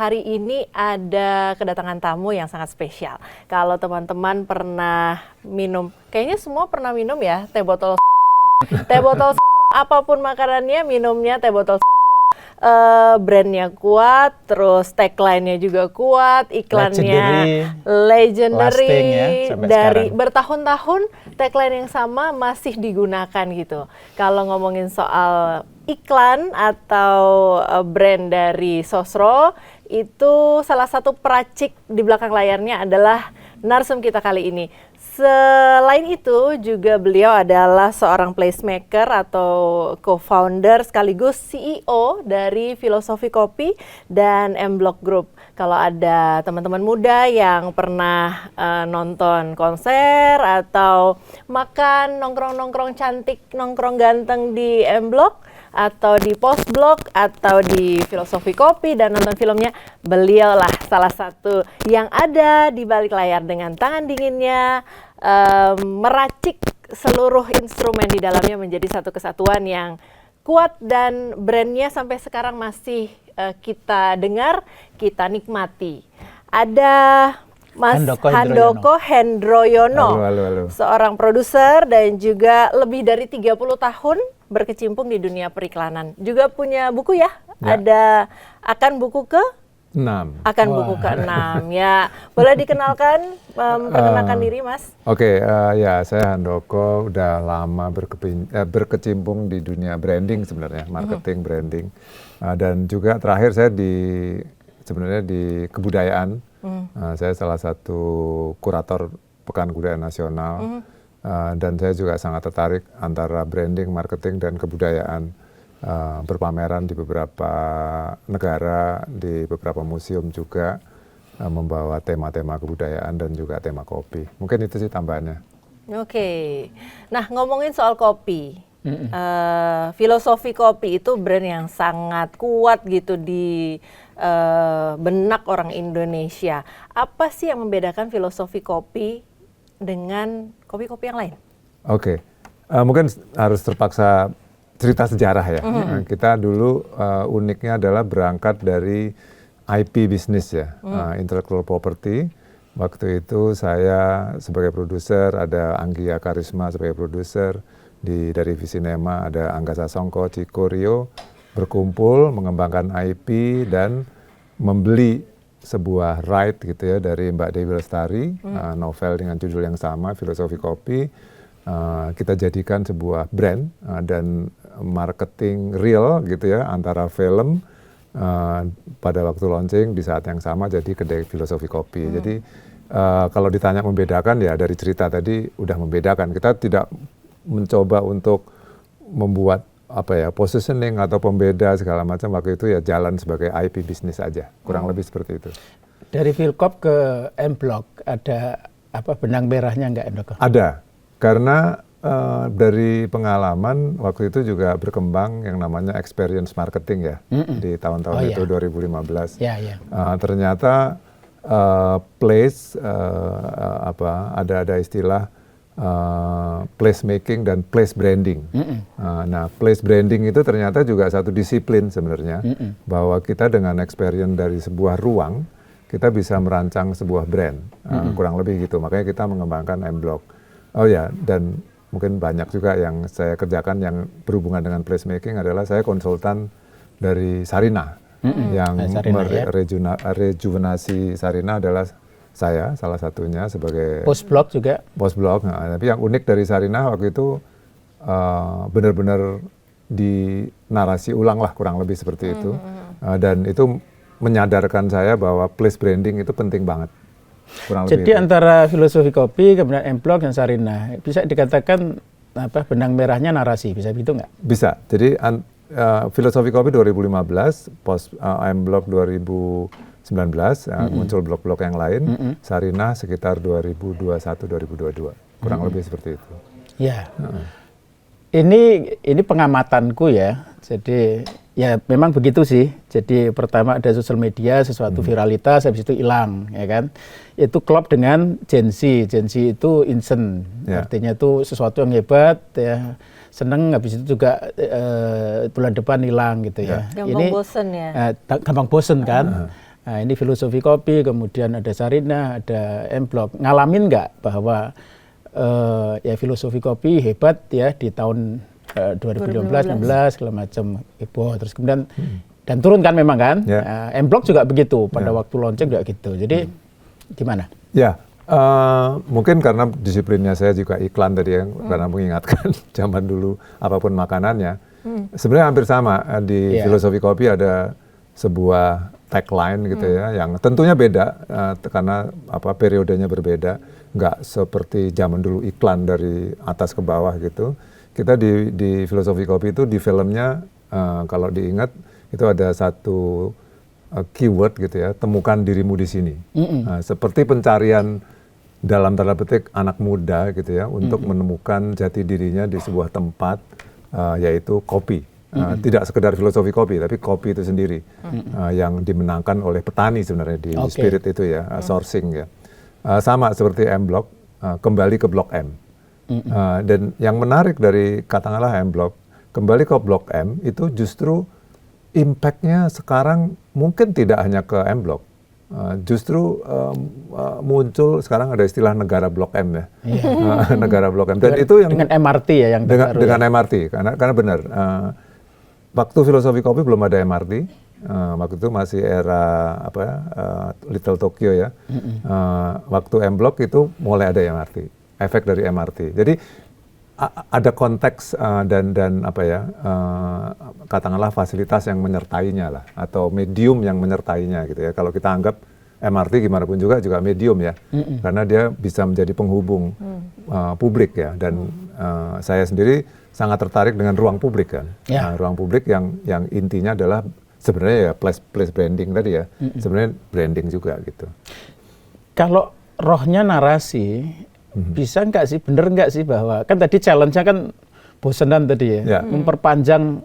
hari ini ada kedatangan tamu yang sangat spesial. Kalau teman-teman pernah minum, kayaknya semua pernah minum ya, teh botol sosro. Teh botol sosro, apapun makanannya, minumnya teh botol sosro. Brandnya kuat, terus tagline-nya juga kuat, iklannya legendary ya, dari sekarang. Bertahun-tahun tagline yang sama masih digunakan gitu. Kalau ngomongin soal iklan atau brand dari Sosro, itu salah satu peracik di belakang layarnya adalah narsum kita kali ini. Selain itu juga beliau adalah seorang placemaker atau co-founder sekaligus CEO dari Filosofi Kopi dan M-Block Group. Kalau ada teman-teman muda yang pernah nonton konser atau makan nongkrong-nongkrong cantik, nongkrong ganteng di M-Block atau di Post Blok atau di Filosofi Kopi dan nonton filmnya, beliaulah salah satu yang ada di balik layar dengan tangan dinginnya meracik seluruh instrumen di dalamnya menjadi satu kesatuan yang kuat dan brandnya sampai sekarang masih kita dengar, kita nikmati. Ada Mas Handoko Hendroyono, seorang produser dan juga lebih dari 30 tahun berkecimpung di dunia periklanan. Juga punya buku ya? Ada akan buku ke-6. Akan buku ke-6 ya. Boleh dikenalkan, perkenalkan diri Mas? Oke, ya saya Handoko, udah lama berkecimpung di dunia branding sebenarnya, marketing, branding. Dan juga terakhir saya sebenarnya di kebudayaan. Saya salah satu kurator Pekan Kebudayaan Nasional. Dan saya juga sangat tertarik antara branding, marketing, dan kebudayaan. Berpameran di beberapa negara, di beberapa museum juga, membawa tema-tema kebudayaan dan juga tema kopi. Mungkin itu sih tambahannya. Oke, nah ngomongin soal kopi, Filosofi Kopi itu brand yang sangat kuat gitu di benak orang Indonesia. Apa sih yang membedakan Filosofi Kopi dengan kopi-kopi yang lain? Oke, mungkin harus terpaksa cerita sejarah ya. Kita dulu uniknya adalah berangkat dari IP bisnis ya, intellectual property. Waktu itu saya sebagai produser, ada Anggia Karisma sebagai produser, dari Visinema ada Angga Sasongko, Ciko Rio, berkumpul mengembangkan IP dan membeli sebuah right gitu ya dari Mbak Dewi Lestari, novel dengan judul yang sama, Filosofi Kopi. Kita jadikan sebuah brand dan marketing real gitu ya, antara film pada waktu launching di saat yang sama jadi kedai Filosofi Kopi. Jadi kalau ditanya membedakan ya dari cerita tadi udah membedakan. Kita tidak mencoba untuk membuat positioning atau pembeda segala macam. Waktu itu ya jalan sebagai IP bisnis aja, kurang lebih seperti itu. Dari Filkop ke M-Block ada benang merahnya nggak, Handoko? Ada, karena dari pengalaman waktu itu juga berkembang yang namanya experience marketing ya, di tahun-tahun itu 2015. Ternyata place ada istilah place making dan place branding. Nah, place branding itu ternyata juga satu disiplin sebenarnya, bahwa kita dengan experience dari sebuah ruang kita bisa merancang sebuah brand, kurang lebih gitu. Makanya kita mengembangkan M-Block. Oh ya, dan mungkin banyak juga yang saya kerjakan yang berhubungan dengan placemaking adalah saya konsultan dari Sarina, yang rejuvenasi Sarina adalah saya salah satunya sebagai Post Blok juga. Post Blok. Nah, tapi yang unik dari Sarina waktu itu benar-benar di narasi ulang lah kurang lebih seperti itu, dan itu menyadarkan saya bahwa place branding itu penting banget. Jadi antara Filosofi Kopi, kemudian M-Block dan Sarina, bisa dikatakan benang merahnya narasi, bisa begitu nggak? Bisa. Jadi Filosofi Kopi 2015, M-Block 2019, muncul blok-blok yang lain, Sarina sekitar 2021-2022, kurang lebih seperti itu. Ya, ini pengamatanku ya. Jadi ya memang begitu sih. Jadi pertama ada sosial media, sesuatu viralitas, habis itu hilang, ya kan. Itu klop dengan Gen Z. Gen Z itu instant, artinya itu sesuatu yang hebat, ya. Seneng, habis itu juga bulan depan hilang gitu ya. Gampang bosen ya. Gampang bosen kan. Nah, ini Filosofi Kopi, kemudian ada Sarinah, ada M-Block. Ngalamin nggak bahwa ya Filosofi Kopi hebat ya di tahun 2015, 16 segala macam heboh, terus kemudian dan turun kan memang kan? M-Block juga begitu pada waktu launching juga gitu. Jadi gimana? Ya, mungkin karena disiplinnya saya juga iklan tadi yang karena mengingatkan zaman dulu apapun makanannya. Sebenarnya hampir sama di Filosofi Kopi ada sebuah tagline gitu ya, yang tentunya beda karena periodenya berbeda, nggak seperti zaman dulu iklan dari atas ke bawah gitu. Kita di Filosofi Kopi itu di filmnya kalau diingat itu ada satu keyword gitu ya, temukan dirimu di sini. Seperti pencarian dalam tanda petik anak muda gitu ya untuk menemukan jati dirinya di sebuah tempat yaitu kopi. Tidak sekedar Filosofi Kopi, tapi kopi itu sendiri yang dimenangkan oleh petani sebenarnya di spirit itu ya, sourcing ya. Sama seperti M-Block, kembali ke Blok M. Dan yang menarik dari katakanlah M-Block, kembali ke Blok M itu justru impact-nya sekarang mungkin tidak hanya ke M-Block. Justru muncul sekarang ada istilah negara Blok M ya, negara Blok M. Dan itu yang dengan MRT ya yang dengan MRT karena benar. Waktu Filosofi Kopi belum ada MRT, waktu itu masih era Little Tokyo ya. Waktu M-Block itu mulai ada MRT, efek dari MRT. Jadi ada konteks dan katakanlah fasilitas yang menyertainya lah, atau medium yang menyertainya gitu ya. Kalau kita anggap MRT gimana pun juga medium ya, karena dia bisa menjadi penghubung publik ya. Dan saya sendiri sangat tertarik dengan ruang publik kan. Ruang publik yang intinya adalah sebenarnya ya place branding tadi ya. Sebenarnya branding juga gitu. Kalau rohnya narasi, bisa nggak sih, bener nggak sih bahwa kan tadi challenge-nya kan bosenan tadi ya, memperpanjang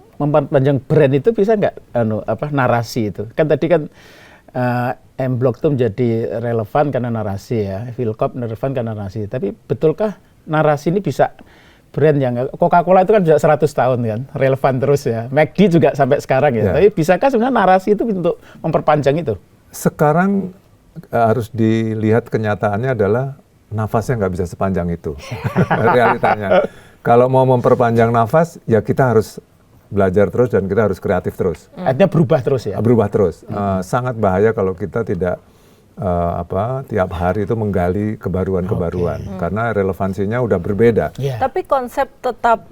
brand itu bisa nggak narasi itu. Kan tadi kan M-Block itu menjadi relevan karena narasi ya, Philcop relevan karena narasi. Tapi betulkah narasi ini bisa brand yang Coca-Cola itu kan sudah 100 tahun kan, relevan terus ya. McD juga sampai sekarang ya. Tapi bisakah sebenarnya narasi itu untuk memperpanjang itu? Sekarang harus dilihat kenyataannya adalah nafasnya nggak bisa sepanjang itu. Realitanya. Kalau mau memperpanjang nafas, ya kita harus belajar terus dan kita harus kreatif terus. Artinya berubah terus ya? Berubah terus. Sangat bahaya kalau kita tidak tiap hari itu menggali kebaruan-kebaruan karena relevansinya udah berbeda. Tapi konsep tetap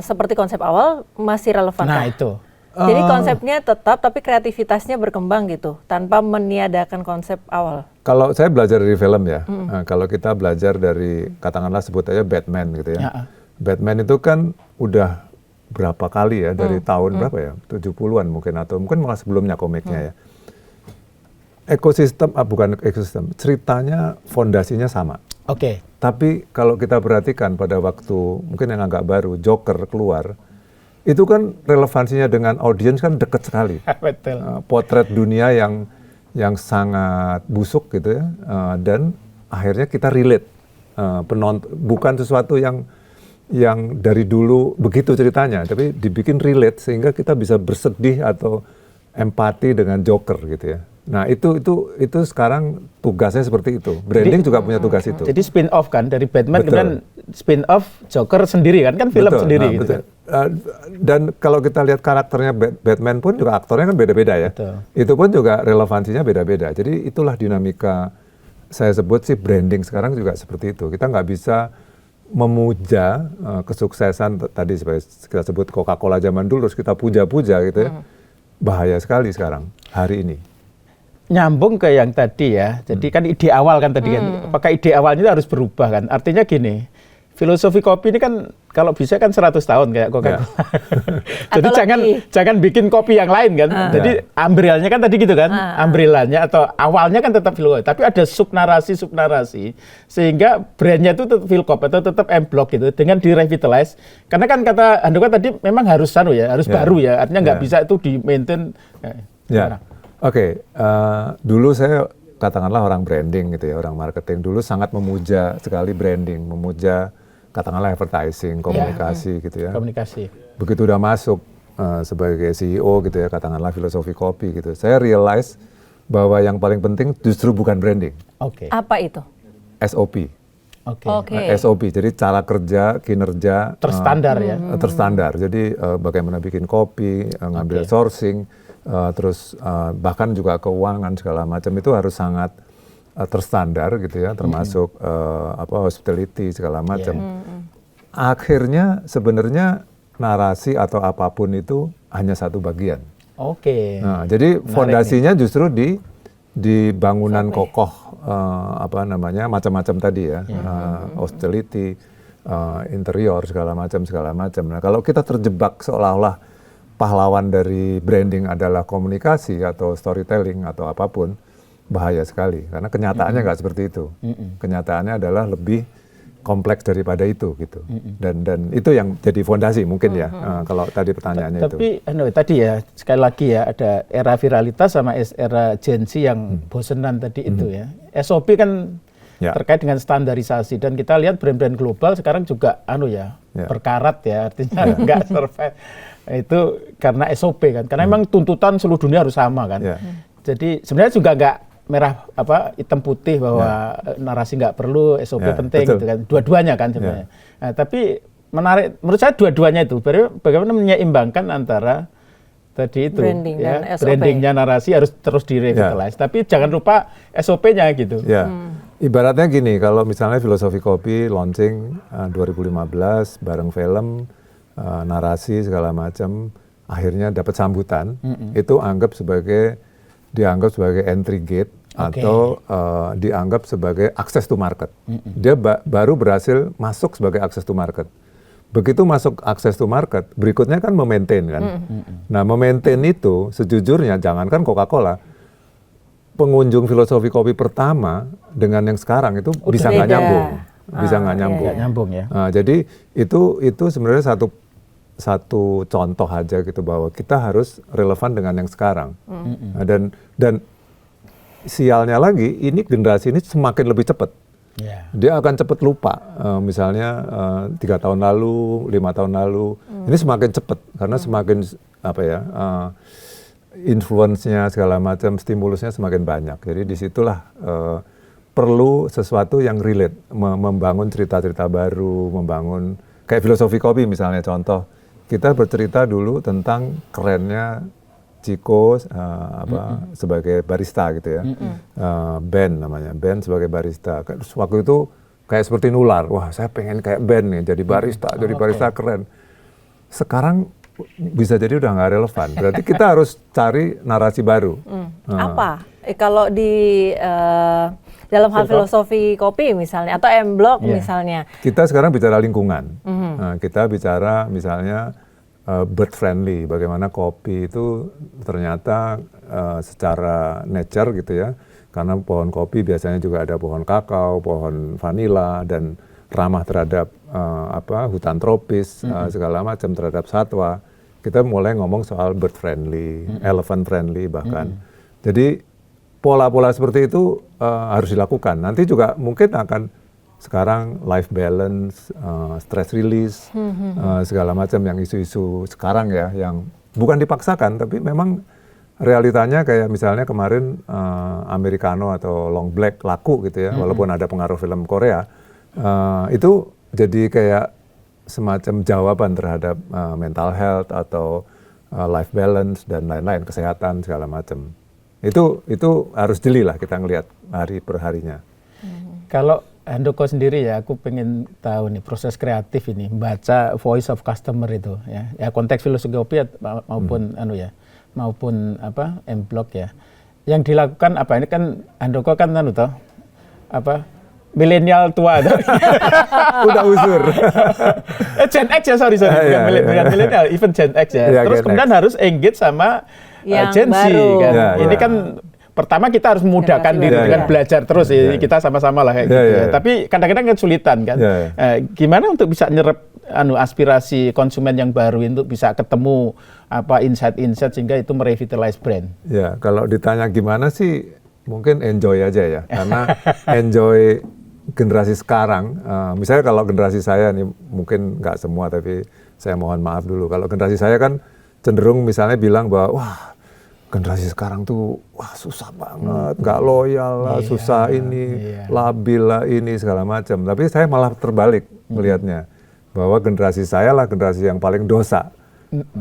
seperti konsep awal masih relevan. Nah itu. Jadi konsepnya tetap tapi kreativitasnya berkembang gitu tanpa meniadakan konsep awal. Kalau saya belajar dari film ya, kalau kita belajar dari katakanlah sebut aja Batman gitu ya. Batman itu kan udah berapa kali ya dari tahun berapa ya? 70-an mungkin atau mungkin malah sebelumnya komiknya ya. Bukan ekosistem, ceritanya fondasinya sama. Tapi kalau kita perhatikan pada waktu mungkin yang agak baru, Joker keluar, itu kan relevansinya dengan audiens kan dekat sekali. Betul. Potret dunia yang sangat busuk gitu ya, dan akhirnya kita relate. Bukan sesuatu yang dari dulu begitu ceritanya, tapi dibikin relate sehingga kita bisa bersedih atau empati dengan Joker gitu ya. Nah itu sekarang tugasnya seperti itu. Branding juga punya tugas itu. Jadi spin off kan dari Batman, kemudian spin off Joker sendiri kan film sendiri gitu. Dan kalau kita lihat karakternya Batman pun juga aktornya kan beda-beda ya. Itu pun juga relevansinya beda-beda. Jadi itulah dinamika saya sebut sih branding sekarang juga seperti itu. Kita nggak bisa memuja kesuksesan tadi kita sebut Coca-Cola zaman dulu terus kita puja-puja gitu ya. Bahaya sekali sekarang hari ini. Nyambung ke yang tadi ya, jadi kan ide awal kan tadi kan, apakah ide awalnya itu harus berubah kan? Artinya gini, Filosofi Kopi ini kan kalau bisa kan 100 tahun kayak Coca-Cola. Jadi jangan bikin kopi yang lain kan. Jadi umbrellanya kan tadi gitu kan, umbrellanya atau awalnya kan tetap Philcop, tapi ada subnarasi sehingga brandnya itu tetap Philcop atau tetap M-Block gitu dengan direvitalize. Karena kan kata Handoko tadi memang harus baru ya, artinya nggak bisa itu di maintain. Dulu saya katakanlah orang branding gitu ya, orang marketing dulu sangat memuja sekali branding, memuja katakanlah advertising, komunikasi gitu ya. Komunikasi. Begitu udah masuk sebagai CEO gitu ya, katakanlah Filosofi Kopi gitu, saya realize bahwa yang paling penting justru bukan branding, Oke. Apa itu? SOP. Oke. Oke. SOP, jadi cara kerja, kinerja Terstandar ya. terstandar. Jadi bagaimana bikin kopi, ngambil sourcing, terus bahkan juga keuangan segala macam itu harus sangat terstandar gitu ya, termasuk hospitality segala macam. Akhirnya sebenarnya narasi atau apapun itu hanya satu bagian. Oke. Nah, jadi fondasinya justru di bangunan kokoh macam-macam tadi ya, hospitality, interior segala macam. Nah, kalau kita terjebak seolah-olah pahlawan dari branding adalah komunikasi atau storytelling atau apapun, bahaya sekali karena kenyataannya nggak seperti itu. Kenyataannya adalah lebih kompleks daripada itu gitu. Dan itu yang jadi fondasi mungkin ya kalau tadi pertanyaannya itu. Tapi tadi ya sekali lagi ya ada era viralitas sama era Gen Z yang bosenan tadi itu ya. SOP kan terkait dengan standarisasi dan kita lihat brand-brand global sekarang juga berkarat ya, artinya nggak survive. Itu karena SOP kan. Karena memang tuntutan seluruh dunia harus sama kan. Jadi sebenarnya juga nggak merah hitam putih bahwa narasi nggak perlu, SOP penting gitu kan, dua-duanya kan sebenarnya. Nah, tapi menarik menurut saya dua-duanya itu bagaimana menyeimbangkan antara tadi itu branding dan SOP. Brandingnya narasi harus terus direvitalize, tapi jangan lupa SOP-nya gitu. Ibaratnya gini, kalau misalnya Filosofi Kopi launching 2015 bareng film, narasi segala macam, akhirnya dapat sambutan, itu dianggap sebagai entry gate atau dianggap sebagai access to market. Dia baru berhasil masuk sebagai access to market. Begitu masuk access to market, berikutnya kan memaintain kan. Nah, memaintain itu sejujurnya jangankan Coca-Cola, pengunjung Filosofi Kopi pertama dengan yang sekarang itu bisa nggak nyambung. Bisa nggak nyambung. Nggak nyambung ya. Nah, jadi itu sebenarnya satu contoh aja gitu bahwa kita harus relevan dengan yang sekarang. Nah, dan sialnya lagi ini generasi ini semakin lebih cepat. Dia akan cepat lupa. Misalnya 3 tahun lalu, 5 tahun lalu, ini semakin cepat karena semakin influence-nya segala macam, stimulusnya semakin banyak. Jadi disitulah perlu sesuatu yang relate, membangun cerita-cerita baru, membangun kayak Filosofi Kopi misalnya contoh. Kita bercerita dulu tentang kerennya Chico sebagai barista gitu ya. Ben namanya, Ben sebagai barista. Terus waktu itu kayak seperti nular. Wah, saya pengen kayak Ben nih, jadi barista keren. Sekarang bisa jadi udah nggak relevan. Berarti kita harus cari narasi baru. Apa? Kalau di dalam hal Filosofi Kopi misalnya atau M-Block misalnya. Kita sekarang bicara lingkungan. Nah, kita bicara misalnya bird friendly, bagaimana kopi itu ternyata secara nature gitu ya, karena pohon kopi biasanya juga ada pohon kakao, pohon vanila dan ramah terhadap hutan tropis segala macam, terhadap satwa. Kita mulai ngomong soal bird friendly, elephant friendly bahkan. Jadi pola-pola seperti itu harus dilakukan. Nanti juga mungkin akan sekarang life balance, stress release, segala macam yang isu-isu sekarang ya, yang bukan dipaksakan tapi memang realitanya kayak misalnya kemarin Americano atau Long Black laku gitu ya, walaupun ada pengaruh film Korea, itu jadi kayak semacam jawaban terhadap mental health atau life balance dan lain-lain, kesehatan segala macam. Itu harus jeli lah kita ngelihat hari per harinya. Kalau Handoko sendiri ya, aku pengen tahu nih proses kreatif ini, baca voice of customer itu ya. Ya konteks Filosofi Kopi maupun maupun M-Block ya. Yang dilakukan apa ini kan Handoko kan milenial tua udah usur. Gen X ya, sorry bukan milenial, even Gen X ya. Terus kemudian harus engage sama Gen Z kan. Ini kan pertama kita harus memudahkan diri dengan belajar terus kita sama-sama lah kayak gitu. Tapi kadang-kadang kesulitan kan. Gimana untuk bisa nyerap aspirasi konsumen yang baru untuk bisa ketemu insight-insight sehingga itu merevitalize brand. Ya, kalau ditanya gimana sih mungkin enjoy aja ya. Karena enjoy generasi sekarang, misalnya kalau generasi saya nih mungkin nggak semua tapi saya mohon maaf dulu. Kalau generasi saya kan cenderung misalnya bilang bahwa wah generasi sekarang tuh wah susah banget, nggak loyal lah, susah ini, labil lah ini segala macam. Tapi saya malah terbalik melihatnya, bahwa generasi saya lah generasi yang paling dosa,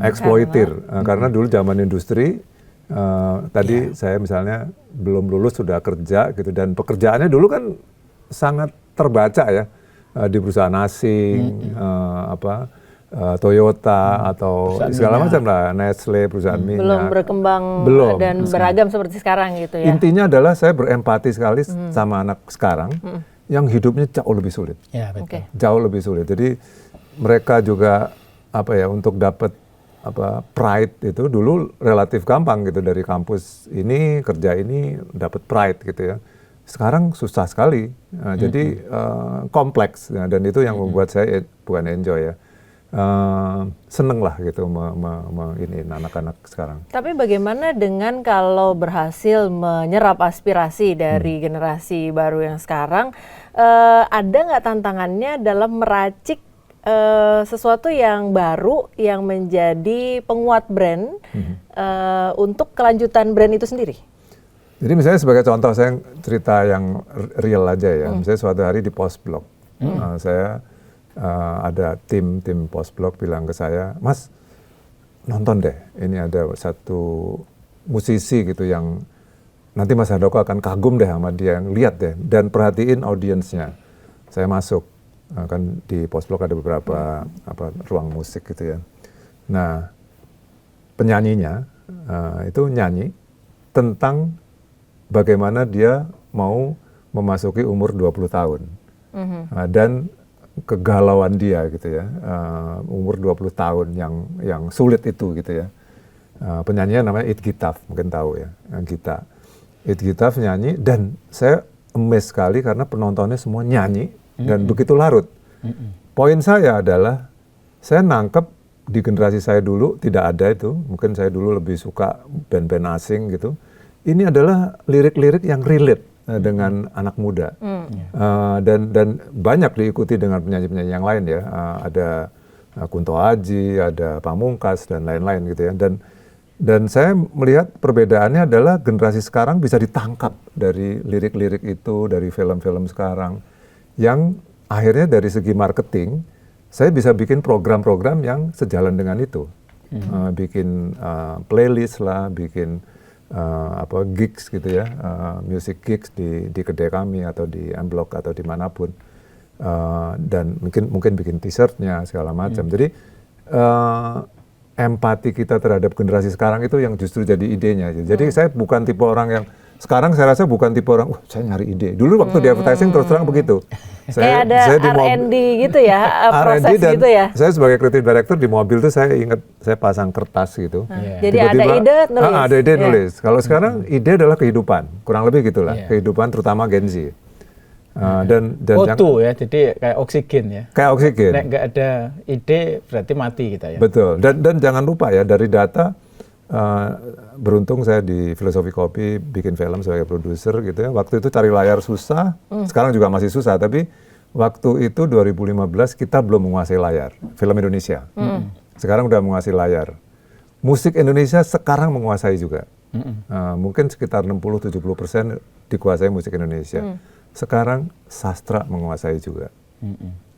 eksploitir. Karena dulu zaman industri, tadi saya misalnya belum lulus sudah kerja gitu, dan pekerjaannya dulu kan sangat terbaca ya, di perusahaan asing, Toyota atau perusahaan segala macam lah, Nestle, perusahaan minyak. Belum berkembang dan beragam seperti sekarang gitu ya. Intinya adalah saya berempati sekali sama anak sekarang yang hidupnya jauh lebih sulit. Ya, betul. Jauh lebih sulit. Jadi mereka juga untuk dapat pride itu dulu relatif gampang gitu, dari kampus ini kerja ini dapat pride gitu ya. Sekarang susah sekali. Jadi kompleks, dan itu yang membuat saya bukan enjoy ya. Seneng lah gitu ini anak-anak sekarang. Tapi bagaimana dengan kalau berhasil menyerap aspirasi dari generasi baru yang sekarang, ada nggak tantangannya dalam meracik sesuatu yang baru yang menjadi penguat brand untuk kelanjutan brand itu sendiri? Jadi misalnya sebagai contoh, saya cerita yang real aja ya. Misalnya suatu hari di Postblog, saya ada tim Postblog bilang ke saya, Mas, nonton deh, ini ada satu musisi gitu yang nanti Mas Handoko akan kagum deh sama dia, lihat deh dan perhatiin audiensnya. Saya masuk, kan di Postblog ada beberapa ruang musik gitu ya. Nah, penyanyinya itu nyanyi tentang bagaimana dia mau memasuki umur 20 tahun. Dan kegalauan dia gitu ya, umur 20 tahun yang sulit itu gitu ya. Penyanyinya namanya It Gitaf, mungkin tahu ya, Gita. It Gitaf nyanyi, dan saya amazed sekali karena penontonnya semua nyanyi dan begitu larut. Poin saya adalah, saya nangkep di generasi saya dulu tidak ada itu, mungkin saya dulu lebih suka band-band asing gitu. Ini adalah lirik-lirik yang relate dengan anak muda, dan banyak diikuti dengan penyanyi-penyanyi yang lain ya, ada Kunto Aji, ada Pamungkas dan lain-lain gitu ya, dan saya melihat perbedaannya adalah generasi sekarang bisa ditangkap dari lirik-lirik itu, dari film-film sekarang, yang akhirnya dari segi marketing saya bisa bikin program-program yang sejalan dengan itu, bikin playlist lah, bikin gigs gitu ya, music gigs di kedai kami atau di M-Block atau dimanapun, dan mungkin bikin t-shirtnya segala macam. Jadi empati kita terhadap generasi sekarang itu yang justru jadi idenya. Jadi saya bukan tipe orang yang sekarang, saya rasa bukan tipe orang, saya nyari ide. Dulu waktu di advertising terus terang begitu. Kayak ada R&D gitu ya, proses dan gitu ya. Saya sebagai creative director di mobil tuh saya ingat saya pasang kertas gitu. Jadi ada ide nulis. Ada ide nulis. Kalau sekarang ide adalah kehidupan, kurang lebih gitulah. Kehidupan terutama Gen Z. Dan foto ya, jadi kayak oksigen ya. Kayak oksigen. Nek nggak ada ide berarti mati kita ya. Betul. Dan jangan lupa ya, dari data, beruntung saya di Filosofi Kopi bikin film sebagai produser gitu ya. Waktu itu cari layar susah, sekarang juga masih susah, tapi waktu itu 2015 kita belum menguasai layar, film Indonesia. Sekarang udah menguasai layar. Musik Indonesia sekarang menguasai juga. Mungkin sekitar 60-70% dikuasai musik Indonesia. Sekarang sastra menguasai juga.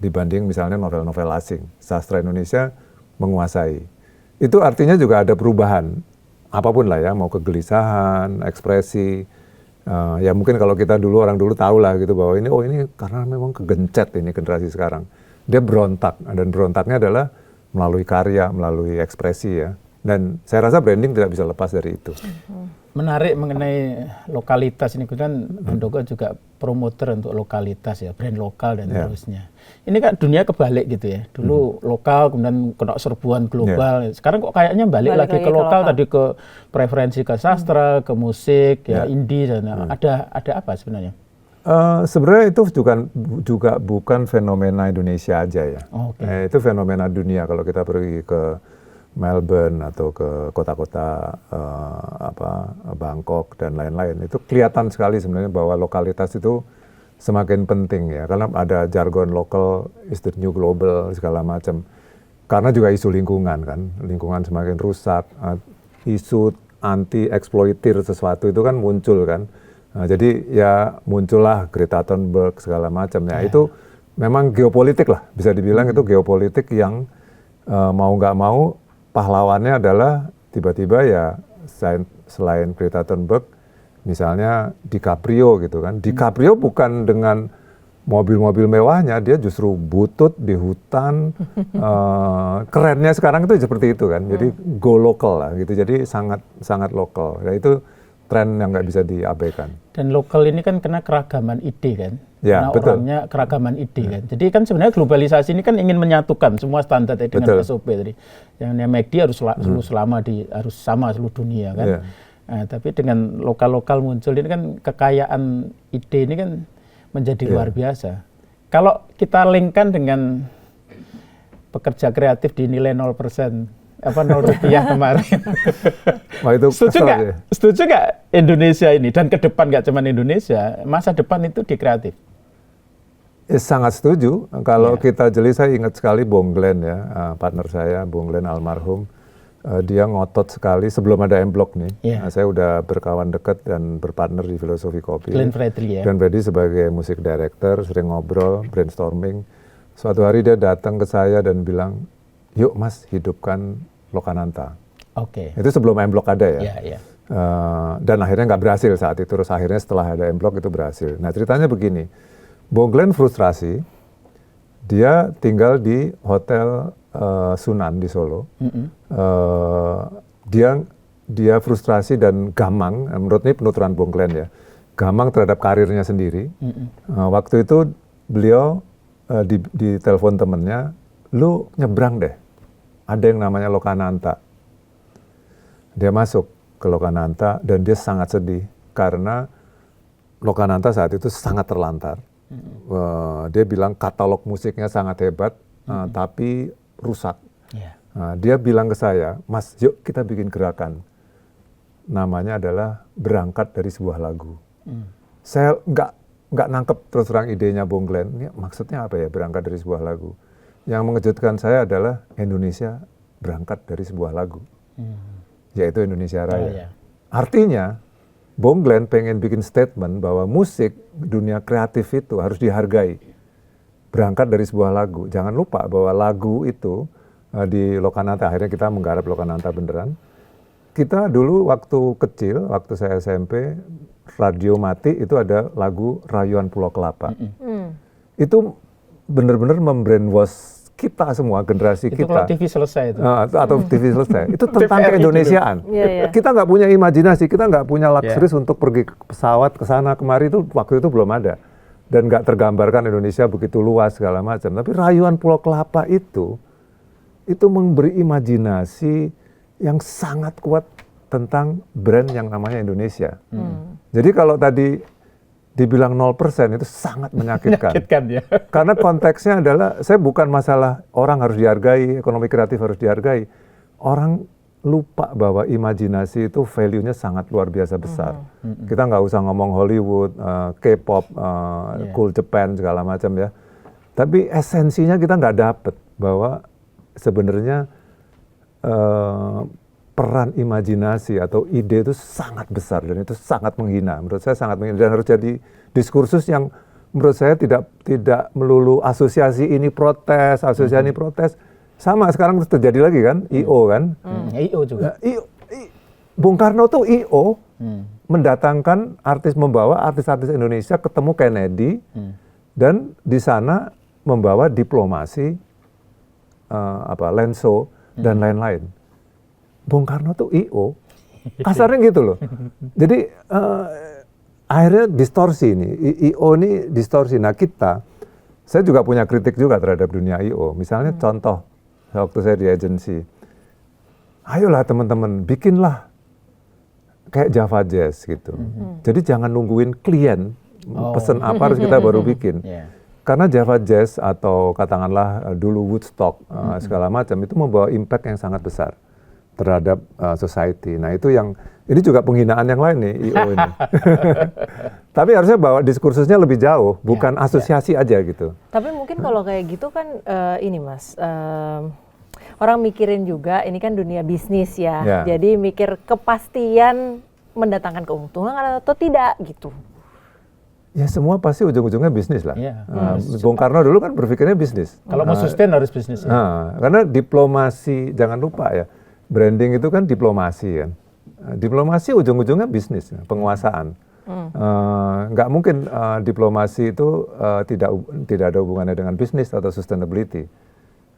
Dibanding misalnya novel-novel asing, sastra Indonesia menguasai. Itu artinya juga ada perubahan, apapun lah ya, mau kegelisahan, ekspresi. Ya mungkin kalau kita dulu, orang dulu tahu lah gitu, bahwa ini karena memang kegencet ini generasi sekarang. Dia berontak, dan berontaknya adalah melalui karya, melalui ekspresi ya. Dan saya rasa branding tidak bisa lepas dari itu. Menarik mengenai lokalitas ini, kan Handoko juga promoter untuk lokalitas ya, brand lokal dan seterusnya. Ini kan dunia kebalik gitu ya. Dulu lokal, kemudian kena serbuan global. Sekarang kok kayaknya balik lagi ke lokal, tadi ke preferensi ke sastra, ke musik, ya indie dan ada apa sebenarnya? Sebenarnya itu juga bukan fenomena Indonesia aja ya. Itu fenomena dunia. Kalau kita pergi ke Melbourne atau ke kota-kota Bangkok dan lain-lain, itu kelihatan sekali sebenarnya bahwa lokalitas itu semakin penting ya, karena ada jargon lokal is the new global segala macam. Karena juga isu lingkungan kan, lingkungan semakin rusak, isu anti eksploitir sesuatu itu kan muncul kan. Nah, jadi ya muncullah Greta Thunberg segala macam ya. Itu memang geopolitik lah, bisa dibilang itu geopolitik yang mau nggak mau pahlawannya adalah tiba-tiba ya selain Greta Thunberg, misalnya DiCaprio gitu kan. DiCaprio bukan dengan mobil-mobil mewahnya, dia justru butut di hutan. Kerennya sekarang itu seperti itu kan. Jadi go local lah gitu. Jadi sangat lokal. Ya itu tren yang nggak bisa diabaikan. Dan lokal ini kan kena keragaman ide kan. Ya, karena betul. orangnya keragaman ide kan. Jadi kan sebenarnya globalisasi ini kan ingin menyatukan semua standar tadi dengan SOP tadi. Yang namanya McD harus harus sama seluruh dunia kan. Yeah. Nah, tapi dengan lokal-lokal muncul ini kan kekayaan ide ini kan menjadi luar biasa. Kalau kita linkkan dengan pekerja kreatif dinilai 0%, 0 rupiah kemarin. Wah, itu Setuju nggak Indonesia ini dan ke depan nggak cuma Indonesia, masa depan itu di kreatif? Sangat setuju. Kalau kita jeli, saya ingat sekali Bung Glenn ya, partner saya, Bung Glenn almarhum. Dia ngotot sekali sebelum ada M-Block nih. Saya udah berkawan dekat dan berpartner di Filosofi Kopi. Glenn Fredly ya. Glenn Fredly sebagai musik director, sering ngobrol, brainstorming. Suatu hari dia datang ke saya dan bilang, yuk Mas, hidupkan Lokananta. Oke. Itu sebelum M-Block ada ya. Iya. Dan akhirnya nggak berhasil saat itu. Terus akhirnya setelah ada M-Block itu berhasil. Nah ceritanya begini, Bung Glenn frustrasi, dia tinggal di hotel Sunan di Solo. Dia frustrasi dan gamang, menurut ini penuturan Bung Glenn ya, gamang terhadap karirnya sendiri. Waktu itu beliau di telepon temennya, lu nyebrang deh, ada yang namanya Lokananta. Dia masuk ke Lokananta dan dia sangat sedih karena Lokananta saat itu sangat terlantar. Dia bilang katalog musiknya sangat hebat, tapi rusak. Dia bilang ke saya, Mas, yuk kita bikin gerakan. Namanya adalah berangkat dari sebuah lagu. Saya nggak nangkep terus terang idenya Bung Glenn. Ini maksudnya apa ya berangkat dari sebuah lagu? Yang mengejutkan saya adalah Indonesia berangkat dari sebuah lagu, yaitu Indonesia Raya. Artinya, Bung Glenn pengen bikin statement bahwa musik dunia kreatif itu harus dihargai. Berangkat dari sebuah lagu. Jangan lupa bahwa lagu itu di Lokananta, akhirnya kita menggarap Lokananta beneran. Kita dulu waktu kecil, waktu saya SMP, radio mati itu ada lagu Rayuan Pulau Kelapa. Itu benar-benar membrainwash kita semua, generasi itu kita. Kalau TV selesai itu. Atau TV selesai. Itu tentang keindonesiaan. Kita nggak punya imajinasi, kita nggak punya luxury untuk pergi ke pesawat ke sana kemari, itu waktu itu belum ada. Dan nggak tergambarkan Indonesia begitu luas segala macam. Tapi Rayuan Pulau Kelapa itu memberi imajinasi yang sangat kuat tentang brand yang namanya Indonesia. Jadi kalau tadi dibilang 0% itu sangat menyakitkan. Ya. Karena konteksnya adalah, saya bukan masalah orang harus dihargai, ekonomi kreatif harus dihargai. Orang lupa bahwa imajinasi itu value-nya sangat luar biasa besar. Kita nggak usah ngomong Hollywood, K-pop, cool Japan, segala macam ya. Tapi esensinya kita nggak dapet bahwa sebenarnya peran imajinasi atau ide itu sangat besar dan itu sangat menghina. Menurut saya sangat menghina dan harus jadi diskursus yang menurut saya tidak melulu asosiasi ini protes, asosiasi ini protes. Sama sekarang terjadi lagi kan, I.O. kan. I.O. juga. Bung Karno tuh I.O. mendatangkan membawa artis-artis Indonesia ketemu Kennedy dan di sana membawa diplomasi Lenso dan lain-lain. Bung Karno tuh I.O. kasarnya gitu loh. Jadi akhirnya distorsi ini, I.O. ini distorsi. Nah saya juga punya kritik juga terhadap dunia I.O. Misalnya contoh, waktu saya di agensi, ayolah teman-teman, bikinlah kayak Java Jazz gitu. Jadi jangan nungguin klien pesen apa harus kita baru bikin. Karena Java Jazz atau katakanlah dulu Woodstock segala macam itu membawa impact yang sangat besar terhadap society. Nah itu ini juga penghinaan yang lain nih I.O. ini. Tapi harusnya bawa diskursusnya lebih jauh, bukan asosiasi aja gitu. Tapi mungkin kalau kayak gitu kan ini Mas, orang mikirin juga ini kan dunia bisnis ya. Ya. Jadi mikir kepastian mendatangkan keuntungan atau tidak gitu. Ya semua pasti ujung-ujungnya bisnis lah. Iya. Bung Karno dulu kan berpikirnya bisnis. Kalau mau sustain harus bisnis. Ya. Karena diplomasi, jangan lupa ya, branding itu kan diplomasi kan. Diplomasi ujung-ujungnya bisnis, penguasaan. Nggak mungkin diplomasi itu tidak ada hubungannya dengan bisnis atau sustainability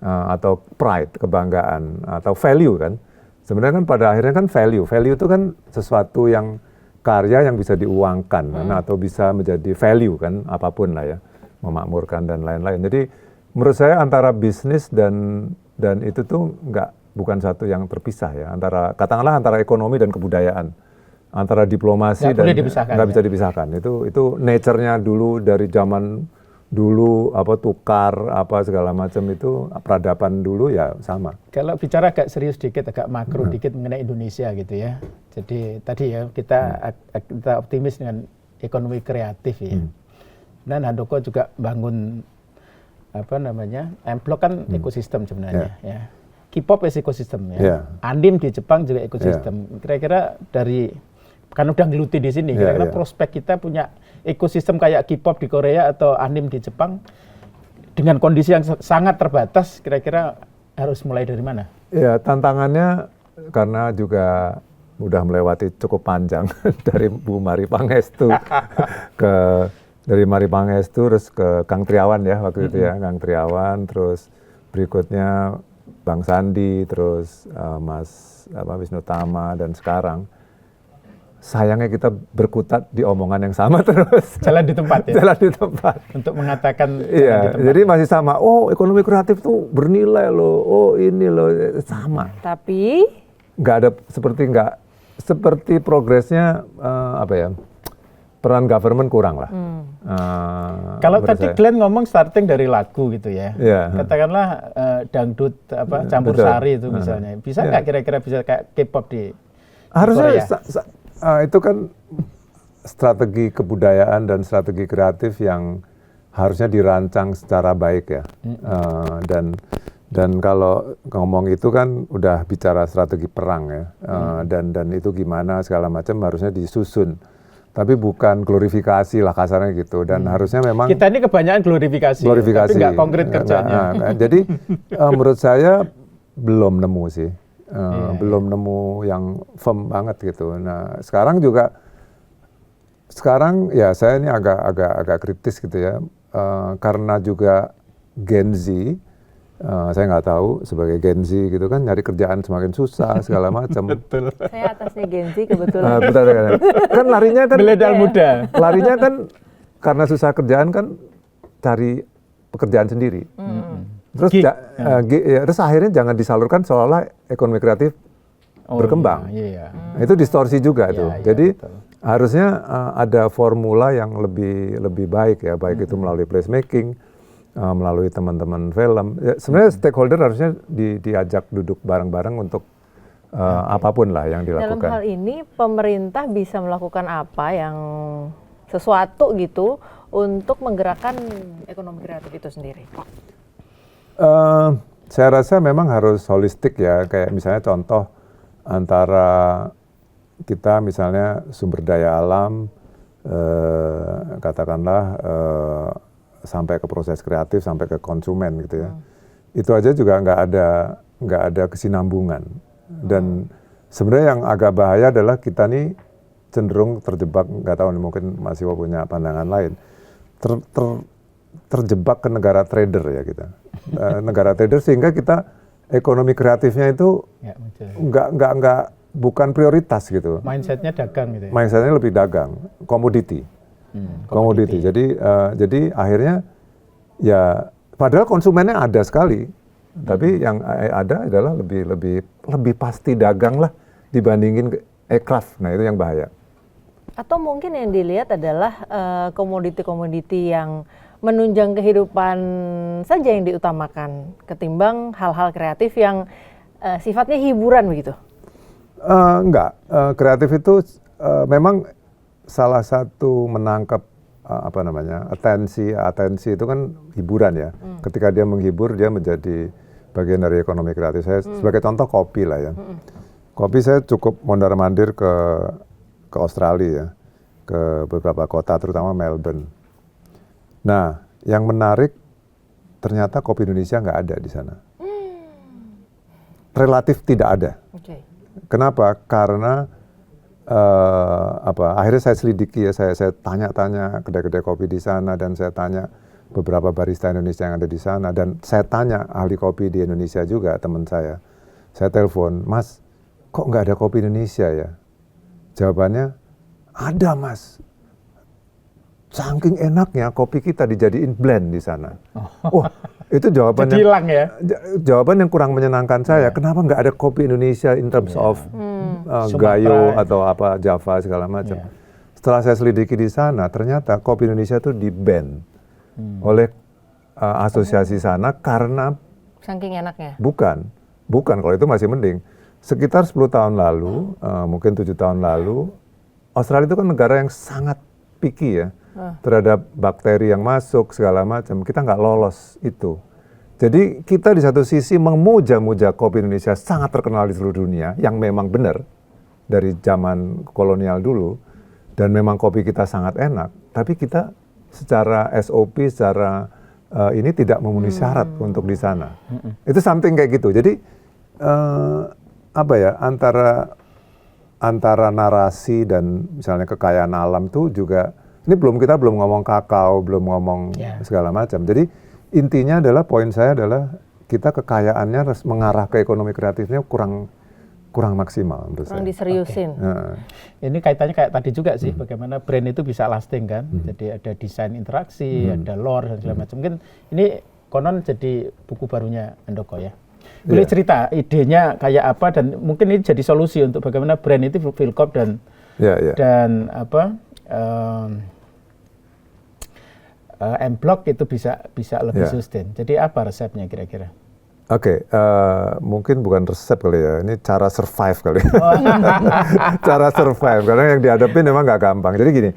atau pride, kebanggaan atau value kan. Sebenarnya kan pada akhirnya kan value itu kan sesuatu yang karya yang bisa diuangkan atau bisa menjadi value kan, apapun lah ya, memakmurkan dan lain-lain. Jadi menurut saya antara bisnis dan itu tuh bukan satu yang terpisah ya, katakanlah antara ekonomi dan kebudayaan, antara diplomasi dan nggak bisa dipisahkan. Itu nature-nya dulu dari zaman dulu tukar segala macam itu peradaban dulu ya sama. Kalau bicara agak serius dikit, agak makro dikit mengenai Indonesia gitu ya. Jadi tadi ya kita optimis dengan ekonomi kreatif ya. Dan Handoko juga bangun M-Block kan ekosistem sebenarnya ya. K-pop ekosistem ya. Andim di Jepang juga ekosistem. Kira-kira kan udah ngeluti di sini. Kira-kira prospek kita punya ekosistem kayak K-pop di Korea atau anime di Jepang dengan kondisi yang sangat terbatas, kira-kira harus mulai dari mana? Ya, tantangannya karena juga udah melewati cukup panjang dari Bu Mari Pangestu dari Mari Pangestu terus ke Kang Triawan ya waktu itu ya, Kang Triawan, terus berikutnya Bang Sandi, terus Mas Wisnu Tama, dan sekarang sayangnya kita berkutat di omongan yang sama terus. Jalan di tempat ya? Jalan di tempat. Untuk mengatakan iya, jadi masih sama. Oh, ekonomi kreatif tuh bernilai loh. Oh, ini loh. Sama. Tapi? Seperti progresnya, peran government kurang lah. Kalau tadi Glenn ngomong starting dari lagu gitu ya. Katakanlah dangdut, campur sari itu misalnya. Bisa nggak kira-kira bisa kayak K-pop di harusnya itu kan strategi kebudayaan dan strategi kreatif yang harusnya dirancang secara baik ya. Dan kalau ngomong itu kan udah bicara strategi perang ya. Dan itu gimana segala macam harusnya disusun. Tapi bukan glorifikasi lah kasarnya gitu. Dan harusnya memang kita ini kebanyakan glorifikasi. Tapi nggak konkret kerjanya. Jadi menurut saya belum nemu sih. Belum nemu yang firm banget gitu. Nah sekarang ya saya ini agak kritis gitu ya, karena juga Gen Z, saya nggak tahu sebagai Gen Z gitu kan nyari kerjaan semakin susah segala macam. Betul. Saya atasnya Gen Z kebetulan. Betul kan larinya kan milenial muda. Larinya kan karena susah kerjaan kan cari pekerjaan sendiri. Terus akhirnya jangan disalurkan seolah-olah ekonomi kreatif berkembang. Itu distorsi juga tuh. Jadi harusnya ada formula yang lebih baik ya, baik itu melalui placemaking, melalui teman-teman film. Ya, sebenarnya stakeholder harusnya diajak duduk bareng-bareng untuk apapun lah yang dilakukan. Dalam hal ini pemerintah bisa melakukan apa yang sesuatu gitu untuk menggerakkan ekonomi kreatif itu sendiri? Saya rasa memang harus holistik ya, kayak misalnya contoh antara kita misalnya sumber daya alam, katakanlah sampai ke proses kreatif, sampai ke konsumen gitu ya. Itu aja juga nggak ada kesinambungan. Dan sebenarnya yang agak bahaya adalah kita nih cenderung terjebak, nggak tahu nih mungkin Mas Iwo punya pandangan lain, terjebak ke negara trader ya kita. Negara trader sehingga kita ekonomi kreatifnya itu bukan prioritas gitu. Mindsetnya dagang gitu ya? Mindsetnya lebih dagang, komoditi. Komoditi. Jadi akhirnya ya padahal konsumennya ada sekali, tapi yang ada adalah lebih pasti dagang lah dibandingin aircraft. Nah itu yang bahaya. Atau mungkin yang dilihat adalah komoditi-komoditi yang menunjang kehidupan saja yang diutamakan ketimbang hal-hal kreatif yang sifatnya hiburan begitu? Enggak, kreatif itu memang salah satu menangkap atensi itu kan hiburan ya. Ketika dia menghibur dia menjadi bagian dari ekonomi kreatif. Saya sebagai contoh kopi lah ya. Kopi saya cukup mondar-mandir ke Australia ya, ke beberapa kota terutama Melbourne. Nah, yang menarik ternyata kopi Indonesia nggak ada di sana. Relatif tidak ada. Okay. Kenapa? Karena akhirnya saya selidiki ya, saya tanya-tanya kedai-kedai kopi di sana, dan saya tanya beberapa barista Indonesia yang ada di sana, dan saya tanya ahli kopi di Indonesia juga, teman saya. Saya telepon, "Mas, kok nggak ada kopi Indonesia ya?" Jawabannya, "Ada, Mas. Saking enaknya kopi kita dijadiin blend di sana." Wah, itu jawaban Jadi hilang ya? jawaban yang kurang menyenangkan saya. Kenapa nggak ada kopi Indonesia in terms of Gayo atau apa Java segala macam. Setelah saya selidiki di sana, ternyata kopi Indonesia itu di-ban oleh asosiasi sana karena saking enaknya. Bukan kalau itu masih mending. Sekitar 10 tahun lalu, mungkin 7 tahun lalu, Australia itu kan negara yang sangat picky ya terhadap bakteri yang masuk segala macam. Kita nggak lolos itu. Jadi kita di satu sisi memuja-muja kopi Indonesia sangat terkenal di seluruh dunia, yang memang benar dari zaman kolonial dulu, dan memang kopi kita sangat enak. Tapi kita secara SOP, secara ini tidak memenuhi syarat untuk di sana. Itu something kayak gitu. Jadi antara narasi dan misalnya kekayaan alam tuh juga, ini kita belum ngomong kakao, belum ngomong segala macam. Jadi intinya adalah, poin saya adalah kita kekayaannya mengarah ke ekonomi kreatifnya kurang maksimal menurut saya. Kurang diseriusin. Ini kaitannya kayak tadi juga sih, bagaimana brand itu bisa lasting kan. Jadi ada desain interaksi, ada lore dan segala macam. Mungkin ini konon jadi buku barunya Handoko ya. Boleh cerita idenya kayak apa, dan mungkin ini jadi solusi untuk bagaimana brand itu Philcop dan M-Block itu bisa lebih sustain. Jadi apa resepnya kira-kira? Oke, mungkin bukan resep kali ya, ini cara survive kali. Cara survive, karena yang dihadapi memang nggak gampang. Jadi gini,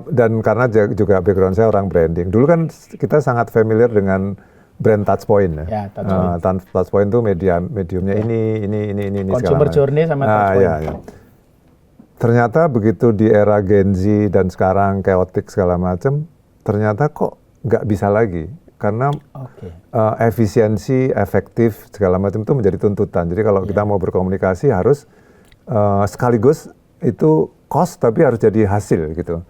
dan karena juga background saya orang branding. Dulu kan kita sangat familiar dengan brand Touchpoint ya. Touchpoint itu mediumnya ini Consumer journey sama Touchpoint. Ternyata begitu di era Gen Z dan sekarang chaotic segala macam, ternyata kok nggak bisa lagi. Karena efisiensi, efektif segala macam itu menjadi tuntutan. Jadi kalau kita mau berkomunikasi harus sekaligus itu cost tapi harus jadi hasil gitu.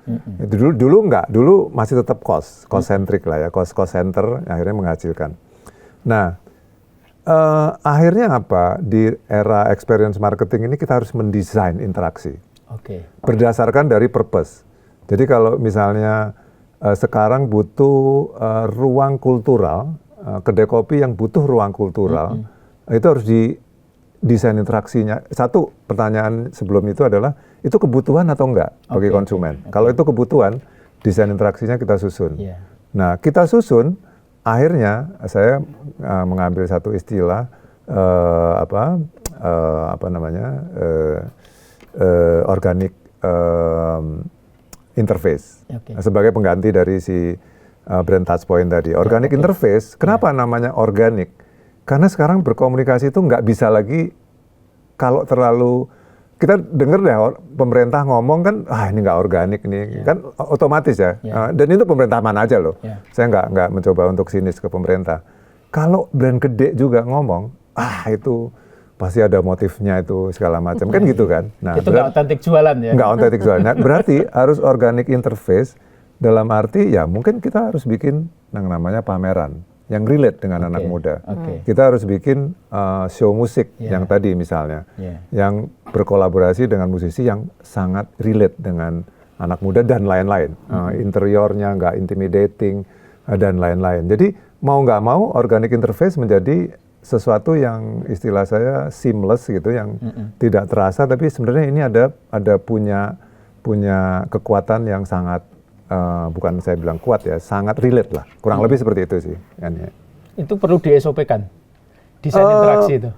Dulu enggak, dulu masih tetap cost centric lah ya, cost center akhirnya menghasilkan. Nah, akhirnya apa, di era experience marketing ini kita harus mendesain interaksi. Berdasarkan dari purpose. Jadi kalau misalnya sekarang butuh ruang kultural, kedai kopi yang butuh ruang kultural, itu harus desain interaksinya. Satu pertanyaan sebelum itu adalah, itu kebutuhan atau enggak bagi konsumen? Kalau itu kebutuhan, desain interaksinya kita susun. Nah, kita susun, akhirnya saya mengambil satu istilah organic interface sebagai pengganti dari si brand Touchpoint tadi. Organic interface, kenapa namanya organic? Karena sekarang berkomunikasi itu nggak bisa lagi kalau terlalu, kita dengar deh pemerintah ngomong kan, ini nggak organik nih, kan otomatis ya. Dan itu pemerintah mana aja loh. Saya nggak mencoba untuk sinis ke pemerintah. Kalau brand gede juga ngomong, itu pasti ada motifnya itu segala macam, kan gitu kan. Nah, itu nggak otentik jualan ya? Nggak otentik jualan. Nah, berarti harus organic interface, dalam arti ya mungkin kita harus bikin yang namanya pameran yang relate dengan anak muda. Kita harus bikin show musik yang tadi misalnya, yang berkolaborasi dengan musisi yang sangat relate dengan anak muda dan lain-lain. Interiornya nggak intimidating dan lain-lain. Jadi mau nggak mau organic interface menjadi sesuatu yang istilah saya seamless gitu, yang tidak terasa, tapi sebenarnya ini ada punya kekuatan yang sangat bukan saya bilang kuat ya, sangat relate lah, kurang lebih seperti itu sih. Itu perlu di SOP kan, desain interaksi itu.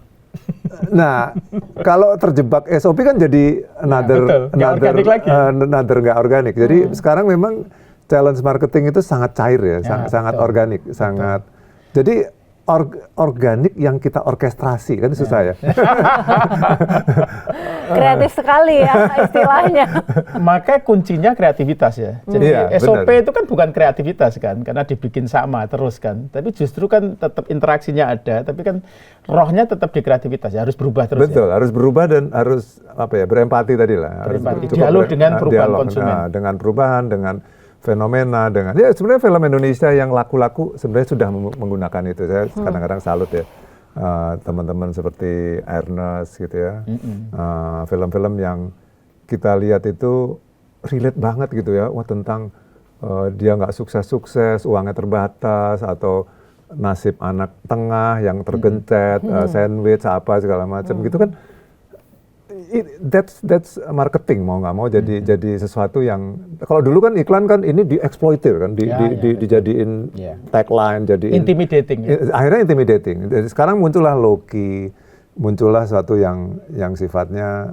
Nah, kalau terjebak SOP kan jadi another nggak organik. Jadi sekarang memang challenge marketing itu sangat cair ya, sangat organik, sangat. Jadi organik yang kita orkestrasi, kan susah ya. Kreatif sekali ya istilahnya. Maka kuncinya kreativitas ya. Jadi Iya, SOP benar. itu kan bukan kreativitas kan, karena dibikin sama terus kan. Tapi justru kan tetap interaksinya ada, tapi kan rohnya tetap di kreativitas ya, harus berubah terus. Betul, Ya. harus berubah dan harus berempati tadi lah. Harus Berempati. cukup Dialog dengan perubahan konsumen. dengan perubahan, dengan fenomena, dengan ya sebenarnya film Indonesia yang laku-laku sebenarnya sudah menggunakan itu. Saya kadang-kadang salut ya teman-teman seperti Ernest gitu ya. Film-film yang kita lihat itu relate banget gitu ya. Wah, tentang dia nggak sukses-sukses, uangnya terbatas, atau nasib anak tengah yang tergencet, sandwich apa segala macam gitu kan. That's marketing, mau nggak mau jadi sesuatu yang, kalau dulu kan iklan kan ini dieksploitir kan, dijadiin tagline, jadi Intimidating ya. akhirnya intimidating. Jadi sekarang muncullah Loki, muncullah sesuatu yang sifatnya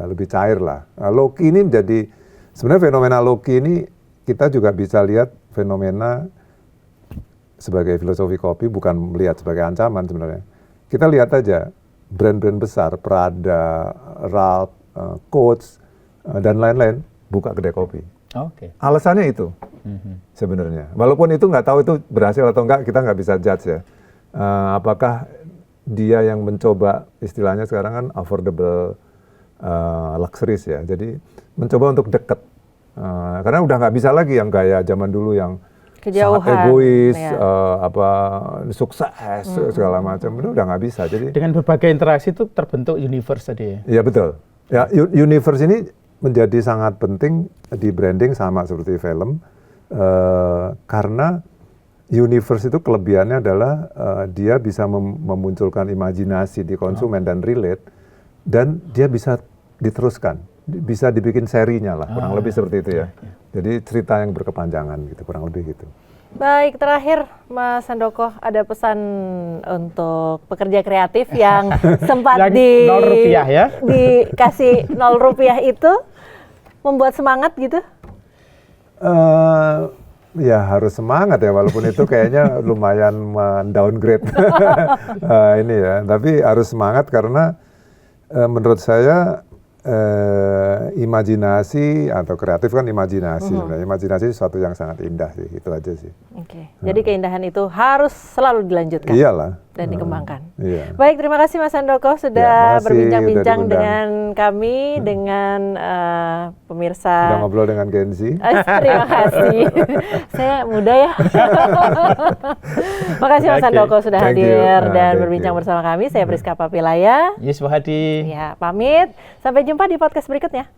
lebih cair lah. Nah, Loki ini menjadi, sebenarnya fenomena Loki ini kita juga bisa lihat fenomena sebagai filosofi kopi, bukan melihat sebagai ancaman sebenarnya. Kita lihat aja brand-brand besar, Prada, Ralph, Coach, dan lain-lain buka kedai kopi. Oke. Alasannya itu sebenarnya. Walaupun itu nggak tahu itu berhasil atau enggak, kita nggak bisa judge ya. Apakah dia yang mencoba, istilahnya sekarang kan affordable luxuries ya. Jadi mencoba untuk dekat. Karena udah nggak bisa lagi yang gaya zaman dulu yang Kejauhan, sangat egois, ya. sukses segala macam, itu udah nggak bisa. Jadi Dengan berbagai interaksi itu terbentuk universe tadi. iya betul. Ya, universe ini menjadi sangat penting di branding, sama seperti film, karena universe itu kelebihannya adalah dia bisa memunculkan imajinasi di konsumen dan relate, dan dia bisa diteruskan, bisa dibikin serinya lah, kurang lebih seperti itu ya. Jadi cerita yang berkepanjangan gitu, kurang lebih gitu. Baik, terakhir Mas Handoko, ada pesan untuk pekerja kreatif yang sempat Yang 0 rupiah ya. dikasih 0 rupiah itu membuat semangat gitu? Ya harus semangat ya, walaupun itu kayaknya lumayan downgrade ini ya. Tapi harus semangat karena menurut saya imajinasi atau kreatif kan imajinasi sebenarnya. Imajinasi sesuatu yang sangat indah sih, itu aja sih. Oke. Jadi keindahan itu harus selalu dilanjutkan. Iyalah. Dan dikembangkan. Iya. Baik, terima kasih Mas Handoko Ya, sudah makasih berbincang-bincang udah diundang. dengan kami, dengan pemirsa. Udah ngobrol dengan Kenzi. Terima kasih. Saya muda ya. Makasih Mas Oke. Handoko sudah Thank you. hadir dan Thank berbincang you. bersama kami. Saya Priska Papilaya. Yes, Wahadi. Ya, pamit. Sampai jumpa di podcast berikutnya.